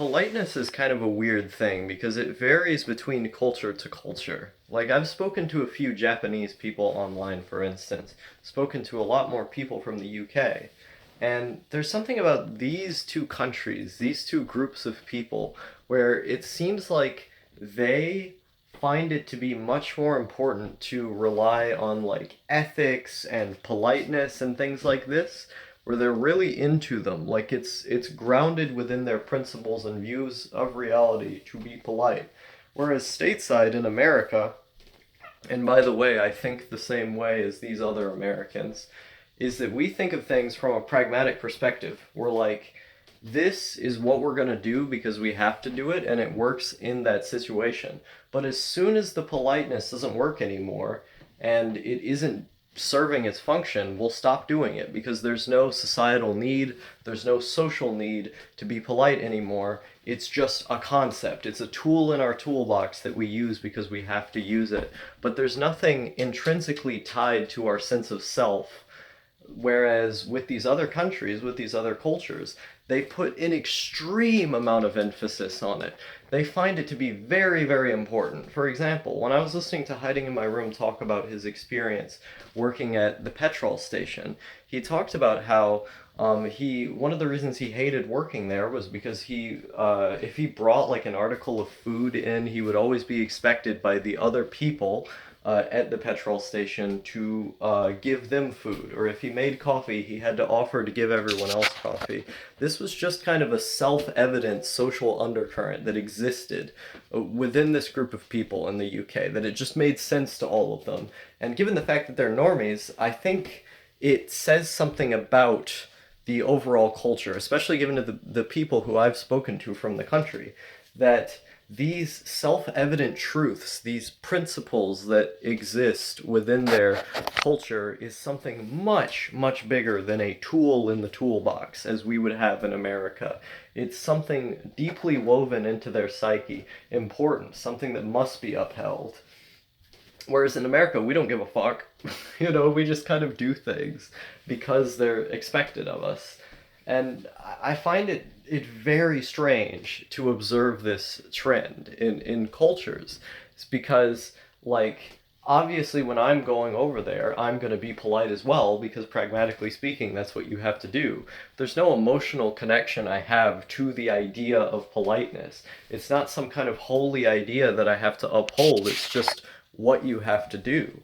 politeness is kind of a weird thing because it varies between culture to culture. Like, I've spoken to a few Japanese people online, for instance, spoken to a lot more people from the UK. And there's something about these two countries, these two groups of people, where it seems like they find it to be much more important to rely on like ethics and politeness and things like this, where they're really into them. Like it's grounded within their principles and views of reality to be polite. Whereas stateside in America, and by the way, I think the same way as these other Americans, is that we think of things from a pragmatic perspective. We're like, this is what we're going to do because we have to do it and it works in that situation. But as soon as the politeness doesn't work anymore and it isn't serving its function, we'll stop doing it because there's no societal need, there's no social need to be polite anymore. It's just a concept. It's a tool in our toolbox that we use because we have to use it. But there's nothing intrinsically tied to our sense of self. Whereas with these other countries, with these other cultures, they put an extreme amount of emphasis on it. They find it to be very, very important. For example, when I was listening to Hiding in My Room talk about his experience working at the petrol station, he talked about how one of the reasons he hated working there was because if he brought like an article of food in, he would always be expected by the other people at the petrol station to give them food. Or if he made coffee, he had to offer to give everyone else coffee. This was just kind of a self-evident social undercurrent that existed within this group of people in the UK, that it just made sense to all of them. And given the fact that they're normies, I think it says something about the overall culture, especially given to the people who I've spoken to from the country, that these self-evident truths, these principles that exist within their culture is something much, much bigger than a tool in the toolbox as we would have in America. It's something deeply woven into their psyche, important, something that must be upheld. Whereas in America, we don't give a fuck. We just kind of do things because they're expected of us. And I find it very strange to observe this trend in cultures. It's because, like, obviously when I'm going over there, I'm going to be polite as well, because pragmatically speaking, that's what you have to do. There's no emotional connection I have to the idea of politeness. It's not some kind of holy idea that I have to uphold. It's just what you have to do.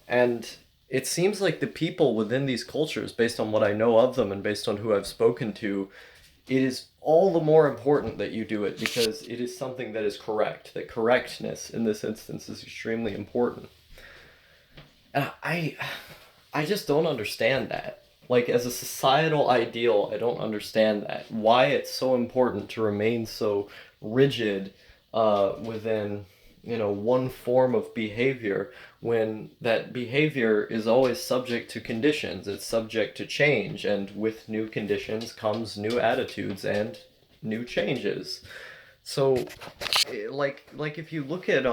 And it seems like the people within these cultures, based on what I know of them and based on who I've spoken to, it is all the more important that you do it because it is something that is correct. That correctness in this instance is extremely important. And I just don't understand that. Like, as a societal ideal, I don't understand that. Why it's so important to remain so rigid within one form of behavior when that behavior is always subject to conditions. It's subject to change, and with new conditions comes new attitudes and new changes. So, like if you look at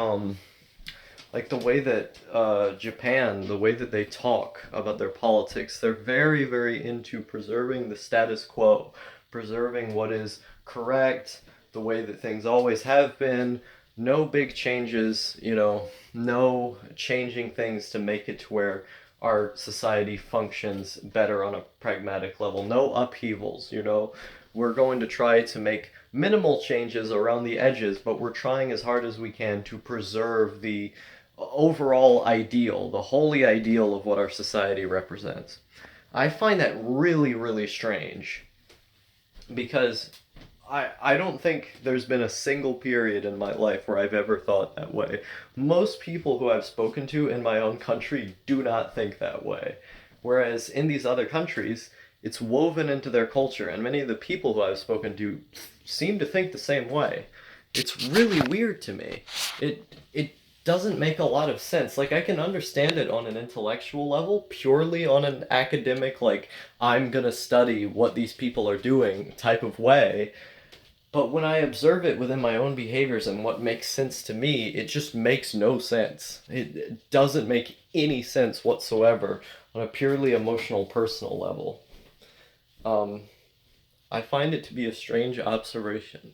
like the way that Japan, the way that they talk about their politics, they're very, very into preserving the status quo, preserving what is correct, the way that things always have been. No big changes, no changing things to make it to where our society functions better on a pragmatic level. No upheavals, We're going to try to make minimal changes around the edges, but we're trying as hard as we can to preserve the overall ideal, the holy ideal of what our society represents. I find that really, really strange because I don't think there's been a single period in my life where I've ever thought that way. Most people who I've spoken to in my own country do not think that way. Whereas in these other countries, it's woven into their culture, and many of the people who I've spoken to seem to think the same way. It's really weird to me. It doesn't make a lot of sense. Like, I can understand it on an intellectual level, purely on an academic, like, I'm gonna study what these people are doing type of way. But when I observe it within my own behaviors and what makes sense to me, it just makes no sense. It doesn't make any sense whatsoever on a purely emotional, personal level. Um, I find it to be a strange observation